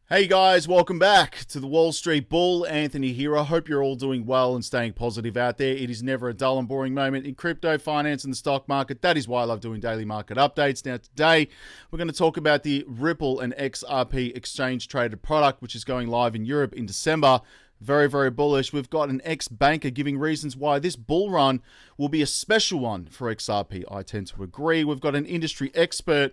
Hey guys, welcome back to the Wall Street Bull. Anthony here. I hope you're all doing well and staying positive out there. It is never a dull and boring moment in crypto, finance, and the stock market. That is why I love doing daily market updates. Now today, we're going to talk about the Ripple and XRP exchange traded product, which is going live in Europe in December. Very, very bullish. We've got an ex-banker giving reasons why this bull run will be a special one for XRP. I tend to agree. We've got an industry expert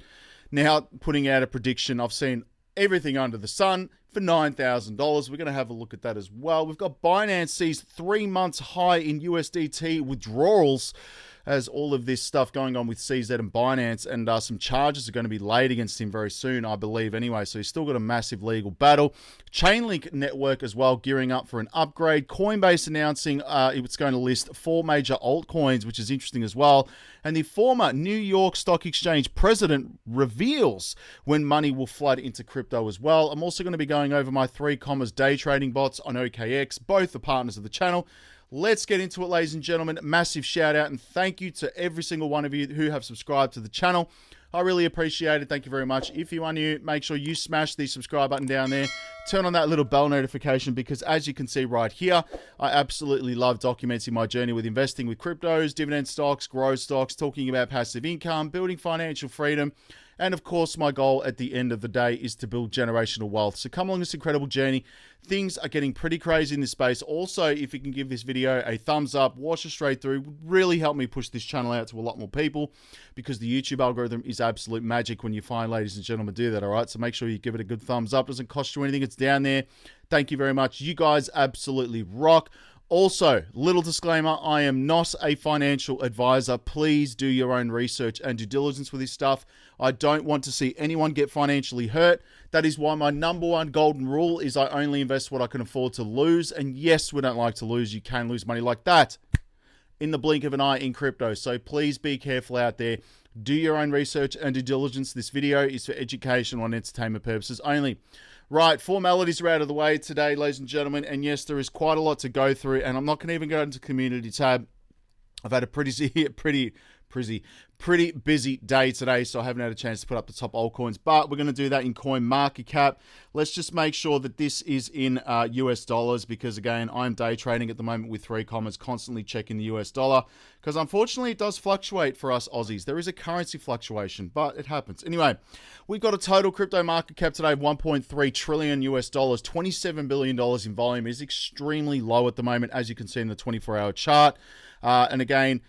now putting out a prediction. I've seen everything under the sun for $9,000. We're going to have a look at that as well. We've got Binance sees 3 months high in USDT withdrawals as all of this stuff going on with CZ and Binance, and some charges are going to be laid against him very soon, I believe, anyway. So he's still got a massive legal battle. Chainlink network as well, gearing up for an upgrade. Coinbase announcing it's going to list 4 major altcoins, which is interesting as well. And the former New York Stock Exchange president reveals when money will flood into crypto as well. I'm also going to be going over my 3 day trading bots on OKX, both the partners of the channel. Let's get into it, ladies and gentlemen. Massive shout out and thank you to every single one of you who have subscribed to the channel. I really appreciate it. Thank you very much. If you are new, make sure you smash the subscribe button down there. Turn on that little bell notification because as you can see right here, I absolutely love documenting my journey with investing with cryptos, dividend stocks, growth stocks, talking about passive income, building financial freedom. And of course, my goal at the end of the day is to build generational wealth. So come along this incredible journey. Things are getting pretty crazy in this space. Also, if you can give this video a thumbs up, watch it straight through, would really help me push this channel out to a lot more people because the YouTube algorithm is absolute magic when you find ladies and gentlemen do that, all right? So make sure you give it a good thumbs up. It doesn't cost you anything. It's down there. Thank you very much. You guys absolutely rock. Also, little disclaimer, I am not a financial advisor. Please do your own research and due diligence with this stuff. I don't want to see anyone get financially hurt. That is why my number one golden rule is I only invest what I can afford to lose. And yes, we don't like to lose. You can lose money like that in the blink of an eye in crypto. So please be careful out there. Do your own research and due diligence. This video is for educational and entertainment purposes only. Right, formalities are out of the way today, ladies and gentlemen, and yes, there is quite a lot to go through, and I'm not going to even go into community tab. I've had a pretty busy day today, so I haven't had a chance to put up the top altcoins, but we're going to do that in coin market cap. Let's just make sure that this is in US dollars because, again, I'm day trading at the moment with 3 commas, constantly checking the US dollar because, unfortunately, it does fluctuate for us Aussies. There is a currency fluctuation, but it happens. Anyway, we've got a total crypto market cap today of 1.3 trillion US dollars, $27 billion in volume. It is extremely low at the moment, as you can see in the 24-hour chart. And again,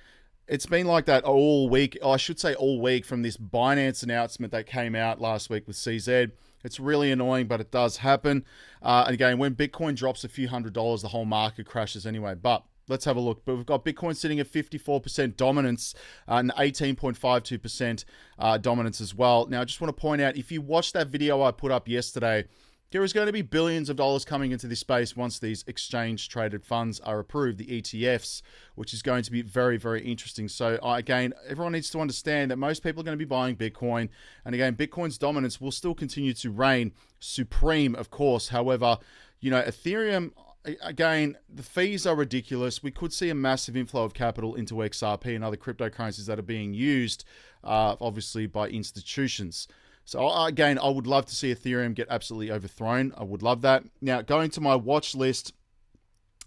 it's been like that all week. I should say all week from this Binance announcement that came out last week with CZ. It's really annoying, but it does happen. And again, when Bitcoin drops a few $100s, the whole market crashes anyway. But let's have a look. But we've got Bitcoin sitting at 54% dominance and 18.52% dominance as well. Now, I just want to point out, if you watched that video I put up yesterday, there is going to be billions of dollars coming into this space once these exchange-traded funds are approved, the ETFs, which is going to be very, very interesting. So, again, everyone needs to understand that most people are going to be buying Bitcoin. And again, Bitcoin's dominance will still continue to reign supreme, of course. However, you know, Ethereum, again, the fees are ridiculous. We could see a massive inflow of capital into XRP and other cryptocurrencies that are being used, obviously, by institutions. So again, I would love to see Ethereum get absolutely overthrown. I would love that. Now, going to my watch list,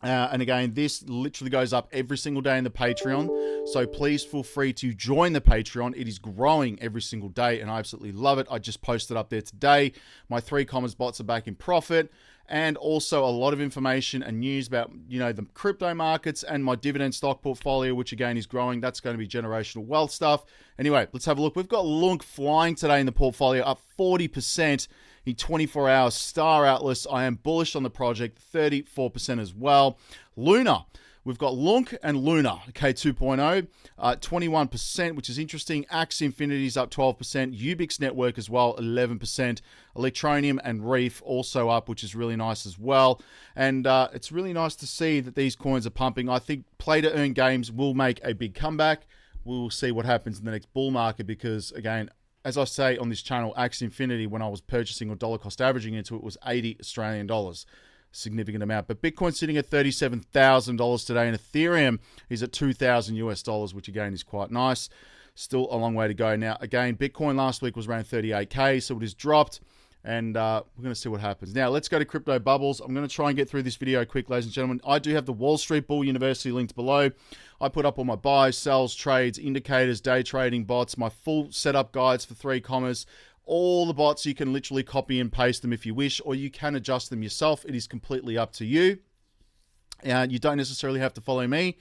and again, this literally goes up every single day in the Patreon. So please feel free to join the Patreon. It is growing every single day, and I absolutely love it. I just posted up there today. My 3 commas bots are back in profit. And also a lot of information and news about, you know, the crypto markets and my dividend stock portfolio, which again is growing. That's going to be generational wealth stuff. Anyway, let's have a look. We've got Lunk flying today in the portfolio, up 40% in 24 hours. Star Atlas, I am bullish on the project, 34% as well. Luna. We've got Lunk and Luna, okay, 2.0, 21%, which is interesting. Axe Infinity's up 12%. Ubix Network as well, 11%. Electronium and Reef also up, which is really nice as well. And it's really nice to see that these coins are pumping. I think play-to-earn games will make a big comeback. We will see what happens in the next bull market because, again, as I say on this channel, Axe Infinity, when I was purchasing or dollar cost averaging into it, was 80 Australian dollars. Significant amount, but Bitcoin's sitting at $37,000 today, and Ethereum is at $2,000 US dollars, which again is quite nice. Still a long way to go. Now, again, Bitcoin last week was around 38K, so it has dropped. and we're going to see what happens. Now, let's go to Crypto Bubbles. I'm going to try and get through this video quick, ladies and gentlemen. I do have the Wall Street Bull University linked below. I put up all my buys, sells, trades, indicators, day trading bots, my full setup guides for 3 commas. All the bots, you can literally copy and paste them if you wish, or you can adjust them yourself. It is completely up to you. You don't necessarily have to follow me.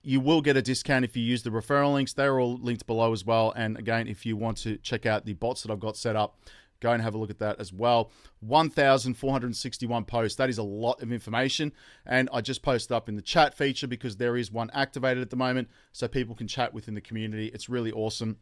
You will get a discount if you use the referral links. They're all linked below as well. And again, if you want to check out the bots that I've got set up, go and have a look at that as well. 1,461 posts. That is a lot of information. And I just posted up in the chat feature because there is one activated at the moment, so people can chat within the community. It's really awesome.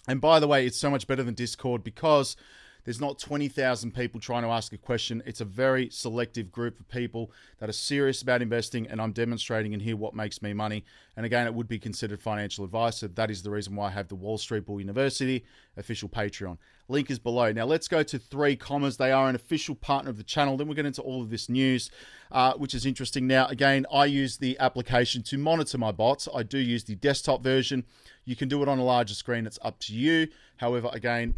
And by the way, it's so much better than Discord because there's not 20,000 people trying to ask a question. It's a very selective group of people that are serious about investing, and I'm demonstrating in here what makes me money. And again, it would be considered financial advice. So that is the reason why I have the Wall Street Bull University official Patreon. Link is below. Now let's go to 3 commas. They are an official partner of the channel. Then we'll get into all of this news, which is interesting. Now, again, I use the application to monitor my bots. I do use the desktop version. You can do it on a larger screen. It's up to you. However, again,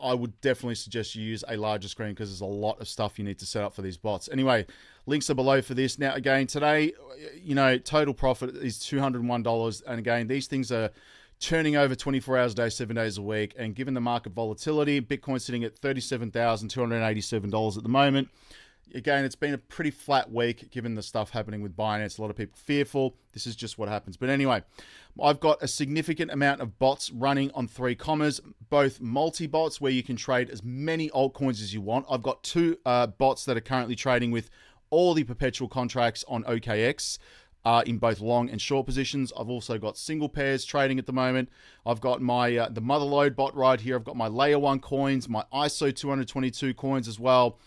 I would definitely suggest you use a larger screen because there's a lot of stuff you need to set up for these bots. Anyway, links are below for this. Now, again, today, total profit is $201. And again, these things are turning over 24 hours a day, 7 days a week. And given the market volatility, Bitcoin sitting at $37,287 at the moment. Again, it's been a pretty flat week given the stuff happening with Binance. A lot of people fearful. This is just what happens. But anyway, I've got a significant amount of bots running on 3 commas, both multi-bots where you can trade as many altcoins as you want. I've got 2 bots that are currently trading with all the perpetual contracts on OKX in both long and short positions. I've also got single pairs trading at the moment. I've got my the Motherload bot right here. I've got my Layer 1 coins, my ISO 222 coins as well.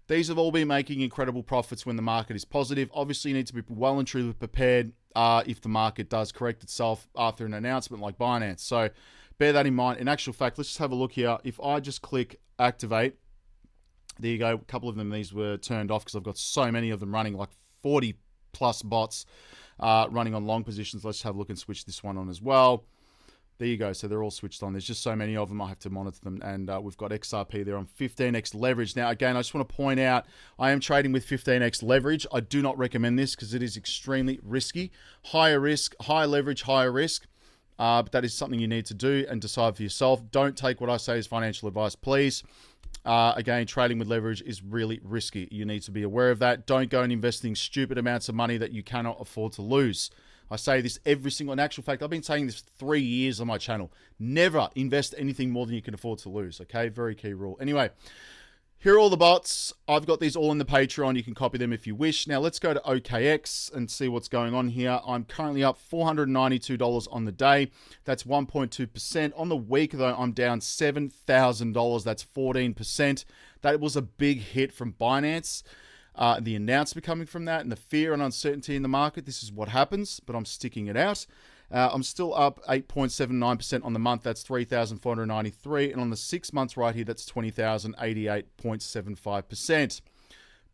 These have all been making incredible profits when the market is positive. Obviously, you need to be well and truly prepared if the market does correct itself after an announcement like Binance. So bear that in mind. In actual fact, let's just have a look here. If I just click activate, there you go. A couple of them, these were turned off because I've got so many of them running, like 40 plus bots running on long positions. Let's have a look and switch this one on as well. There you go. So they're all switched on. There's just so many of them. I have to monitor them. And we've got XRP there on 15x leverage. Now, again, I just want to point out, I am trading with 15x leverage. I do not recommend this because it is extremely risky. Higher risk, higher leverage, higher risk. But that is something you need to do and decide for yourself. Don't take what I say as financial advice, please. Again, trading with leverage is really risky. You need to be aware of that. Don't go and investing stupid amounts of money that you cannot afford to lose. I say this every single, in actual fact, I've been saying this for 3 years on my channel. Never invest anything more than you can afford to lose, okay? Very key rule. Anyway, here are all the bots. I've got these all in the Patreon. You can copy them if you wish. Now, let's go to OKX and see what's going on here. I'm currently up $492 on the day. That's 1.2%. On the week, though, I'm down $7,000. That's 14%. That was a big hit from Binance. The announcement coming from that and the fear and uncertainty in the market. This is what happens, but I'm sticking it out. I'm still up 8.79% on the month. That's 3,493. And on the 6 months right here, that's 20,088.75%.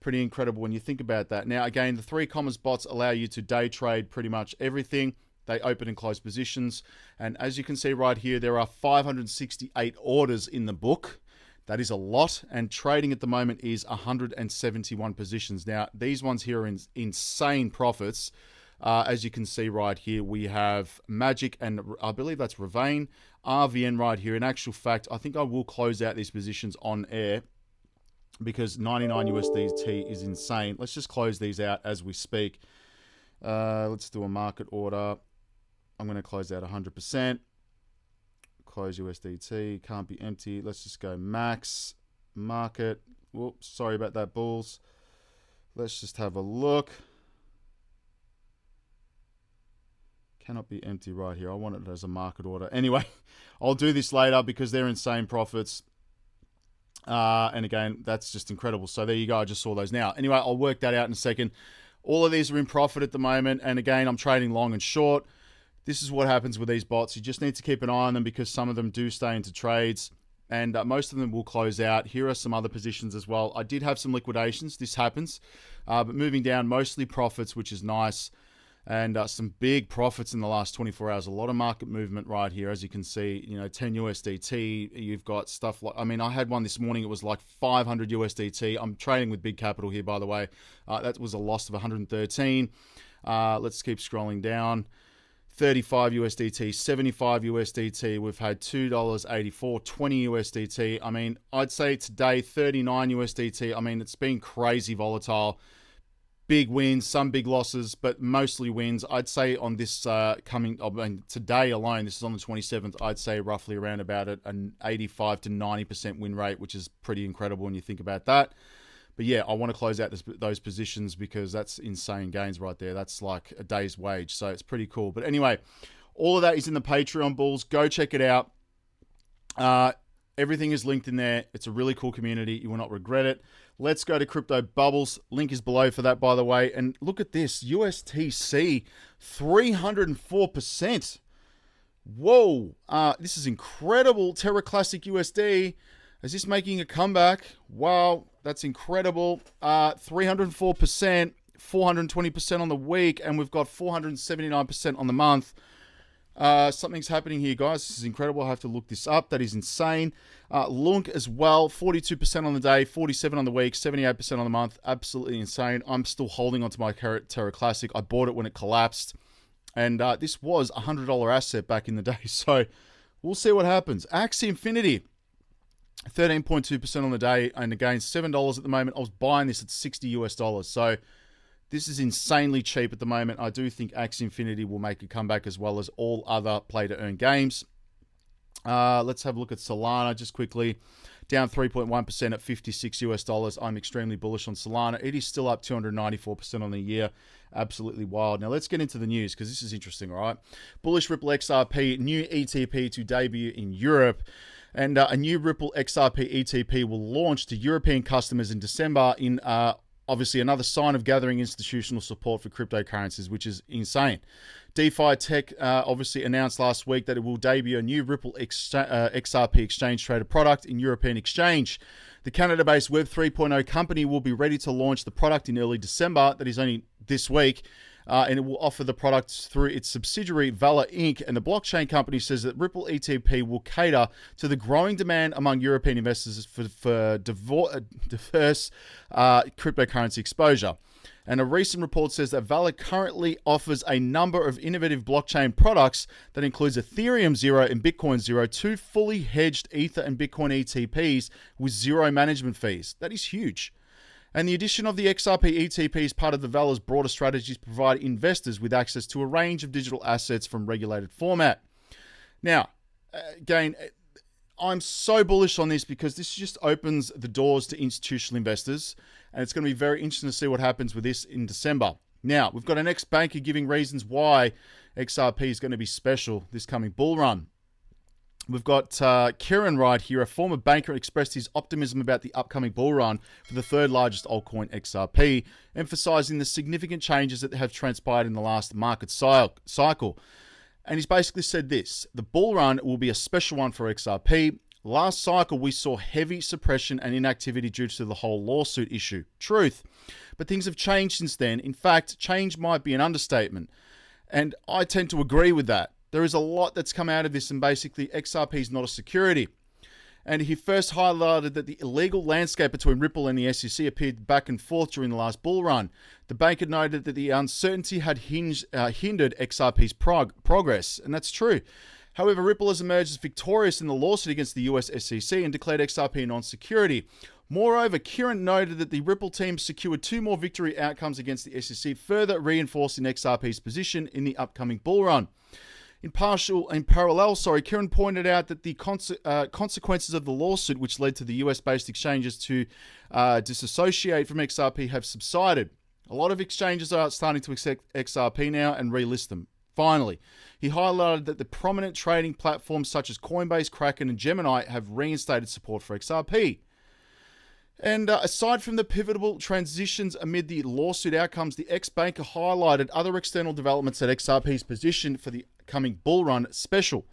Pretty incredible when you think about that. Now, again, the 3 commas bots allow you to day trade pretty much everything. They open and close positions. And as you can see right here, there are 568 orders in the book. That is a lot, and trading at the moment is 171 positions. Now, these ones here are insane profits. As you can see right here, we have Magic, and I believe that's Ravane, RVN right here. In actual fact, I think I will close out these positions on air because 99 USDT is insane. Let's just close these out as we speak. Let's do a market order. I'm going to close out 100%. Close USDT, can't be empty. Let's just go max market. Whoops, sorry about that, bulls. Let's just have a look. Cannot be empty right here. I want it as a market order. Anyway, I'll do this later because they're insane profits. And again, that's just incredible. So there you go. I just saw those now. Anyway, I'll work that out in a second. All of these are in profit at the moment. And again, I'm trading long and short. This is what happens with these bots. You just need to keep an eye on them because some of them do stay into trades and most of them will close out. Here are some other positions as well. I did have some liquidations. This happens. But moving down, mostly profits, which is nice. And some big profits in the last 24 hours. A lot of market movement right here. As you can see, 10 USDT. You've got stuff like, I had one this morning. It was like 500 USDT. I'm trading with big capital here, by the way. That was a loss of 113. Let's keep scrolling down. 35 USDT, 75 USDT. We've had $2.84, 20 USDT. I'd say today 39 USDT. It's been crazy volatile. Big wins, some big losses, but mostly wins. I'd say on this today alone, this is on the 27th, I'd say roughly around about an 85 to 90% win rate, which is pretty incredible when you think about that. But yeah, I want to close out those positions because that's insane gains right there. That's like a day's wage, so it's pretty cool. But anyway, all of that is in the Patreon, Bulls. Go check it out. Everything is linked in there. It's a really cool community. You will not regret it. Let's go to Crypto Bubbles. Link is below for that, by the way. And look at this. USTC, 304%. Whoa. This is incredible. Terra Classic USD. Is this making a comeback? Wow. That's incredible. 304%, 420% on the week. And we've got 479% on the month. Something's happening here, guys. This is incredible. I have to look this up. That is insane. Lunk as well, 42% on the day, 47 on the week, 78% on the month. Absolutely insane. I'm still holding onto my Terra Classic. I bought it when it collapsed, and this was a $100 asset back in the day. So we'll see what happens. Axie Infinity, 13.2% on the day, and again $7 at the moment. I was buying this at $60 US. So this is insanely cheap at the moment. I do think Axie Infinity will make a comeback as well as all other play-to-earn games. Let's have a look at Solana just quickly. Down 3.1% at $56 US. I'm extremely bullish on Solana. It is still up 294% on the year. Absolutely wild. Now let's get into the news because this is interesting, all right? Bullish Ripple XRP, new ETP to debut in Europe. And a new Ripple XRP ETP will launch to European customers in December in obviously another sign of gathering institutional support for cryptocurrencies, which is insane. DeFi Tech obviously announced last week that it will debut a new Ripple XRP exchange-traded product in European exchange. The Canada-based Web 3.0 company will be ready to launch the product in early December. That is only this week. And it will offer the products through its subsidiary Vala Inc. And the blockchain company says that Ripple ETP will cater to the growing demand among European investors for diverse cryptocurrency exposure. And a recent report says that Vala currently offers a number of innovative blockchain products that includes Ethereum Zero and Bitcoin Zero, two fully hedged Ether and Bitcoin ETPs with zero management fees. That is huge. And the addition of the XRP ETP is part of the Vala's broader strategies to provide investors with access to a range of digital assets from regulated format. Now, again, I'm so bullish on this because this just opens the doors to institutional investors, and it's going to be very interesting to see what happens with this in December. Now, we've got an ex-banker giving reasons why XRP is going to be special this coming bull run. We've got Kieran right here, a former banker, expressed his optimism about the upcoming bull run for the third largest altcoin XRP, emphasizing the significant changes that have transpired in the last market cycle. And he's basically said this: the bull run will be a special one for XRP. Last cycle, we saw heavy suppression and inactivity due to the whole lawsuit issue. Truth. But things have changed since then. In fact, change might be an understatement. And I tend to agree with that. There is a lot that's come out of this, and basically XRP is not a security. And he first highlighted that the illegal landscape between Ripple and the SEC appeared back and forth during the last bull run. The banker noted that the uncertainty had hindered XRP's progress, and that's true. However, Ripple has emerged as victorious in the lawsuit against the US SEC and declared XRP a non-security. Moreover, Kieran noted that the Ripple team secured two more victory outcomes against the SEC, further reinforcing XRP's position in the upcoming bull run. In parallel, Kieran pointed out that the consequences of the lawsuit, which led to the US-based exchanges to disassociate from XRP, have subsided. A lot of exchanges are starting to accept XRP now and relist them. Finally, he highlighted that the prominent trading platforms such as Coinbase, Kraken, and Gemini have reinstated support for XRP. And aside from the pivotal transitions amid the lawsuit outcomes, the ex-banker highlighted other external developments at XRP's position for the coming bull run special.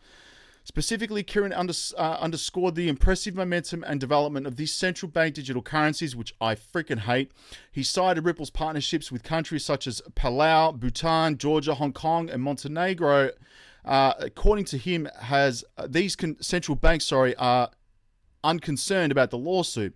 Specifically, Kieran underscored the impressive momentum and development of these central bank digital currencies, which I freaking hate. He cited Ripple's partnerships with countries such as Palau, Bhutan, Georgia, Hong Kong, and Montenegro. According to him, these central banks are unconcerned about the lawsuit.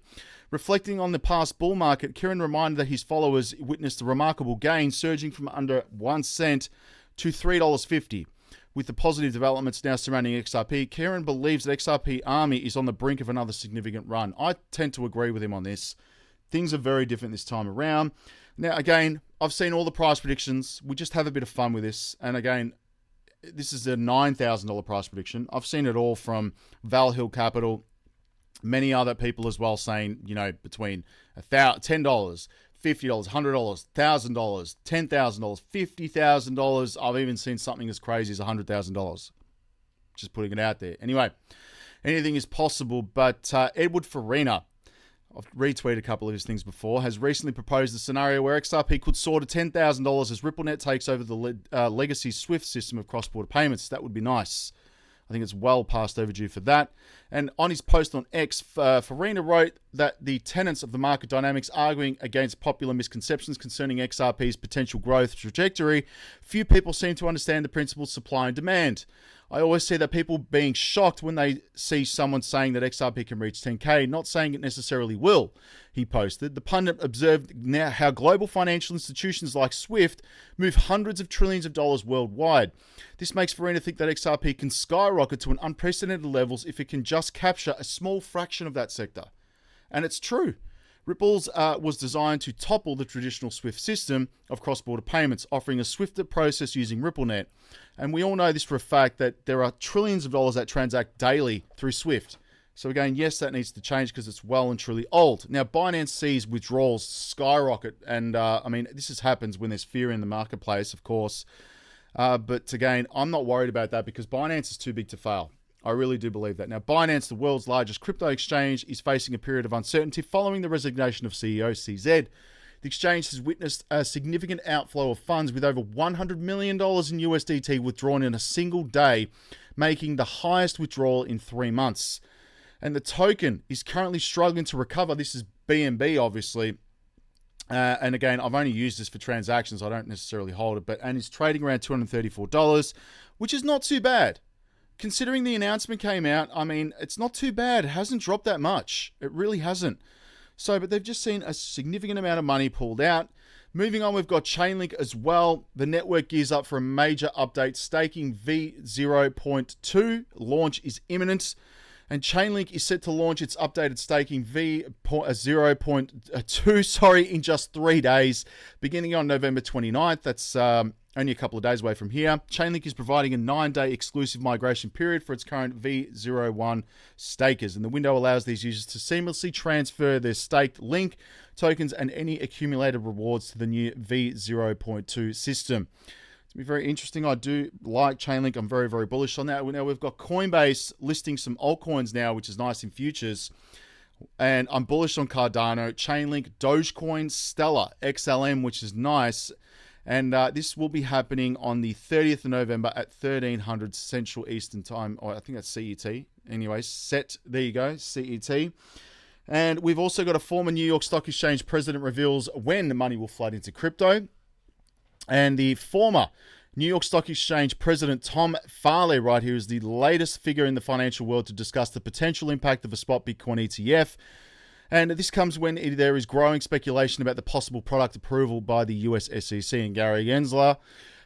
Reflecting on the past bull market, Kieran reminded that his followers witnessed a remarkable gain, surging from under 1 cent to $3.50. With the positive developments now surrounding XRP, Kieran believes that XRP Army is on the brink of another significant run. I tend to agree with him on this. Things are very different this time around. Now, again, I've seen all the price predictions. We just have a bit of fun with this. And again, this is a $9,000 price prediction. I've seen it all from Val Hill Capital, many other people as well, saying, between $10, $50, $100, $1,000, $10,000, $50,000. I've even seen something as crazy as $100,000. Just putting it out there. Anyway, anything is possible, but Edward Farina, I've retweeted a couple of his things before, has recently proposed a scenario where XRP could soar to $10,000 as RippleNet takes over the legacy SWIFT system of cross-border payments. That would be nice. I think it's well past overdue for that. And on his post on X, Farina wrote that the tenets of the market dynamics arguing against popular misconceptions concerning XRP's potential growth trajectory, few people seem to understand the principles of supply and demand. I always see that people being shocked when they see someone saying that XRP can reach 10K, not saying it necessarily will, he posted. The pundit observed now how global financial institutions like SWIFT move hundreds of trillions of dollars worldwide. This makes Farina think that XRP can skyrocket to an unprecedented levels if it can just capture a small fraction of that sector. And it's true. Ripple's was designed to topple the traditional SWIFT system of cross-border payments, offering a swifter process using RippleNet. And we all know this for a fact that there are trillions of dollars that transact daily through SWIFT. So again, yes, that needs to change because it's well and truly old. Now, Binance sees withdrawals skyrocket. And this happens when there's fear in the marketplace, of course. But again, I'm not worried about that because Binance is too big to fail. I really do believe that. Now, Binance, the world's largest crypto exchange, is facing a period of uncertainty following the resignation of CEO CZ. The exchange has witnessed a significant outflow of funds with over $100 million in USDT withdrawn in a single day, making the highest withdrawal in 3 months. And the token is currently struggling to recover. This is BNB, obviously. And again, I've only used this for transactions. I don't necessarily hold it, and it's trading around $234, which is not too bad. Considering the announcement came out, it's not too bad. It hasn't dropped that much. It really hasn't. But they've just seen a significant amount of money pulled out. Moving on, we've got Chainlink as well. The network gears up for a major update. Staking V0.2 launch is imminent. And Chainlink is set to launch its updated staking V0.2 in just 3 days, beginning on November 29th. That's only a couple of days away from here. Chainlink is providing a 9-day exclusive migration period for its current V01 stakers, and the window allows these users to seamlessly transfer their staked Link tokens and any accumulated rewards to the new V0.2 system. It's going to be very interesting. I do like Chainlink. I'm very, very bullish on that. Now, we've got Coinbase listing some altcoins now, which is nice in futures. And I'm bullish on Cardano, Chainlink, Dogecoin, Stellar, XLM, which is nice. And this will be happening on the 30th of November at 1300 Central Eastern Time. Or I think that's CET. Anyway, there you go, CET. And we've also got a former New York Stock Exchange president reveals when the money will flood into crypto. And the former New York Stock Exchange president Tom Farley right here is the latest figure in the financial world to discuss the potential impact of a spot Bitcoin ETF. And this comes when there is growing speculation about the possible product approval by the US SEC and Gary Gensler.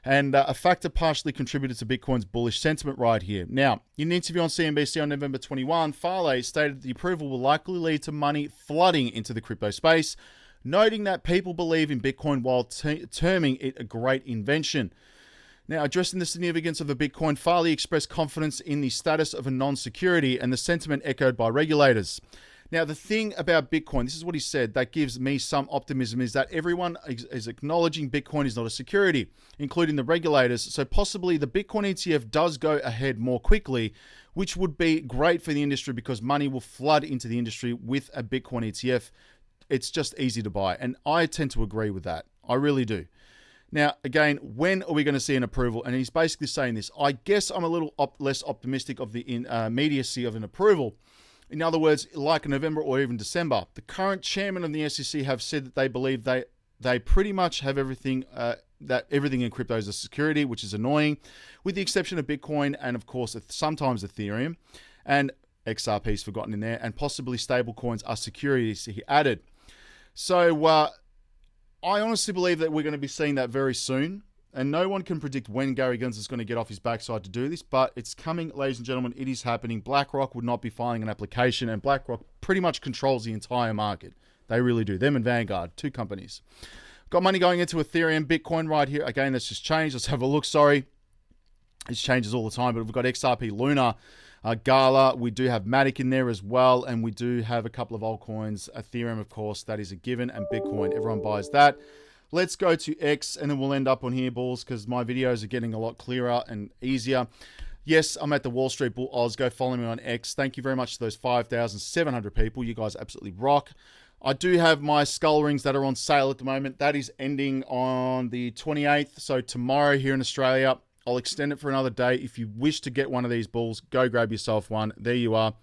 And a factor partially contributed to Bitcoin's bullish sentiment right here. Now, in an interview on CNBC on November 21, Farley stated that the approval will likely lead to money flooding into the crypto space, noting that people believe in Bitcoin while terming it a great invention. Now, addressing the significance of a Bitcoin, Farley expressed confidence in the status of a non-security and the sentiment echoed by regulators. Now, the thing about Bitcoin, this is what he said, that gives me some optimism, is that everyone is acknowledging Bitcoin is not a security, including the regulators. So possibly the Bitcoin ETF does go ahead more quickly, which would be great for the industry because money will flood into the industry with a Bitcoin ETF. It's just easy to buy. And I tend to agree with that. I really do. Now, again, when are we going to see an approval? And he's basically saying this. I guess I'm a little less optimistic of the immediacy of an approval. In other words, like November or even December. The current chairman of the SEC have said that they believe they pretty much have everything, that everything in crypto is a security, which is annoying, with the exception of Bitcoin and, of course, sometimes Ethereum. And XRP's forgotten in there. And possibly stable coins are securities, he added. So, I honestly believe that we're going to be seeing that very soon. And no one can predict when Gary Gensler is going to get off his backside to do this, but it's coming, ladies and gentlemen. It is happening. BlackRock would not be filing an application, and BlackRock pretty much controls the entire market. They really do. Them and Vanguard, 2 companies. Got money going into Ethereum, Bitcoin right here. Again, that's just changed. Let's have a look. Sorry. It changes all the time, but we've got XRP Luna, Gala. We do have Matic in there as well, and we do have a couple of altcoins. Ethereum, of course, that is a given, and Bitcoin. Everyone buys that. Let's go to X, and then we'll end up on here, Bulls, because my videos are getting a lot clearer and easier. Yes, I'm at the Wall Street Bull Oz. Go follow me on X. Thank you very much to those 5,700 people. You guys absolutely rock. I do have my skull rings that are on sale at the moment. That is ending on the 28th, so tomorrow here in Australia. I'll extend it for another day. If you wish to get one of these bulls, go grab yourself one. There you are.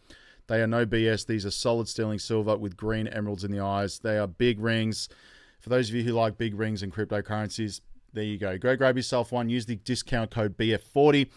They are no BS. These are solid sterling silver with green emeralds in the eyes. They are big rings. For those of you who like big rings and cryptocurrencies, there you go. Go grab yourself one. Use the discount code BF40.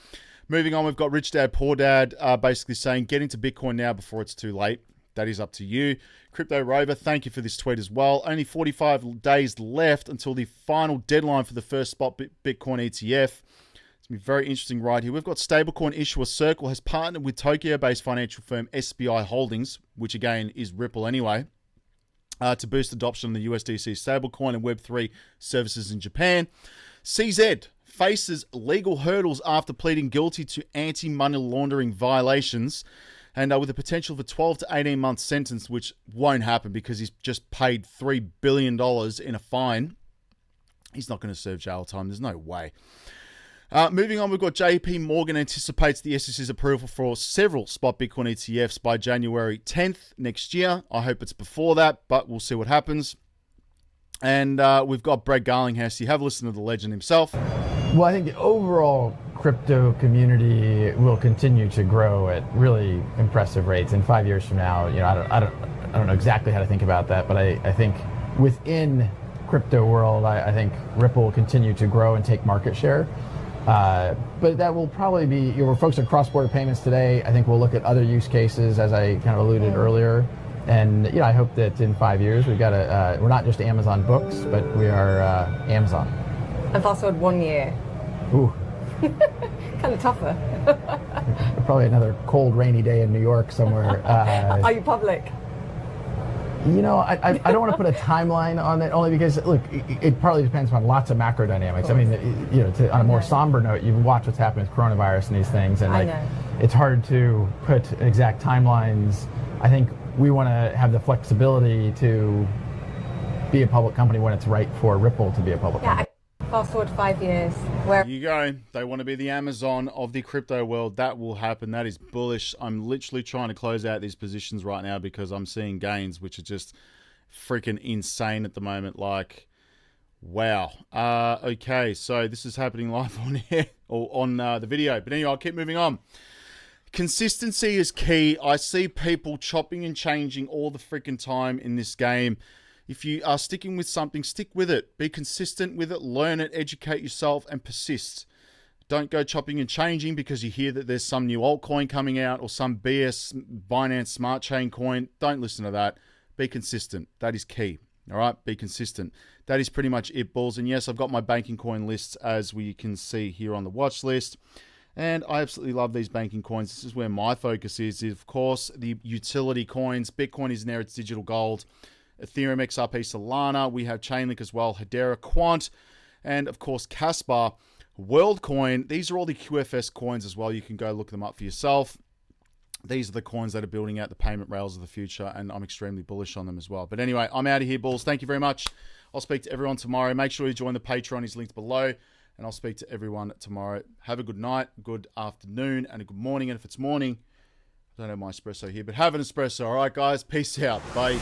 Moving on, we've got Rich Dad, Poor Dad basically saying, get into Bitcoin now before it's too late. That is up to you. Crypto Rover, thank you for this tweet as well. Only 45 days left until the final deadline for the first spot Bitcoin ETF. It's going to be very interesting right here. We've got stablecoin issuer Circle has partnered with Tokyo-based financial firm SBI Holdings, which again is Ripple anyway, to boost adoption of the USDC stablecoin and Web3 services in Japan. CZ faces legal hurdles after pleading guilty to anti-money laundering violations, and with a potential for 12 to 18-month sentence, which won't happen because he's just paid $3 billion in a fine. He's not going to serve jail time. There's no way. Moving on, we've got JP Morgan anticipates the SEC's approval for several spot Bitcoin ETFs by January 10th next year. I hope it's before that, but we'll see what happens. And we've got Brett Garlinghouse. You have listened to the legend himself. Well, I think the overall crypto community will continue to grow at really impressive rates. In 5 years from now, you know, I don't know exactly how to think about that, but I think within crypto world, I think Ripple will continue to grow and take market share. But that will probably be, you know, we're focused on cross-border payments today. I think we'll look at other use cases, as I kind of alluded earlier. And, you know, I hope that in 5 years we've got we're not just Amazon Books, but we are Amazon. And fast forward 1 year. Ooh. Kind of tougher. Probably another cold, rainy day in New York somewhere. Are you public? You know, I don't want to put a timeline on it, only because, look, it partly depends on lots of macro dynamics. I mean, you know, on a more somber note, you watch what's happening with coronavirus and these things, and like, it's hard to put exact timelines. I think we want to have the flexibility to be a public company when it's right for Ripple to be a public company. Fast forward 5 years. Where There you go. They want to be the Amazon of the crypto world. That will happen. That is bullish. I'm literally trying to close out these positions right now because I'm seeing gains, which are just freaking insane at the moment. Like, wow. Okay, so this is happening live on here or on the video. But anyway, I'll keep moving on. Consistency is key. I see people chopping and changing all the freaking time in this game. If you are sticking with something, stick with it. Be consistent with it. Learn it. Educate yourself and persist. Don't go chopping and changing because you hear that there's some new altcoin coming out or some BS Binance Smart Chain coin. Don't listen to that. Be consistent. That is key. All right? Be consistent. That is pretty much it, Bulls. And yes, I've got my banking coin lists as we can see here on the watch list. And I absolutely love these banking coins. This is where my focus is. Of course, the utility coins. Bitcoin is in there. It's digital gold. Ethereum, XRP, Solana. We have Chainlink as well. Hedera, Quant. And, of course, Caspar, WorldCoin. These are all the QFS coins as well. You can go look them up for yourself. These are the coins that are building out the payment rails of the future, and I'm extremely bullish on them as well. But anyway, I'm out of here, Bulls. Thank you very much. I'll speak to everyone tomorrow. Make sure you join the Patreon. It's linked below. And I'll speak to everyone tomorrow. Have a good night, good afternoon, and a good morning. And if it's morning, I don't have my espresso here, but have an espresso. All right, guys. Peace out. Bye.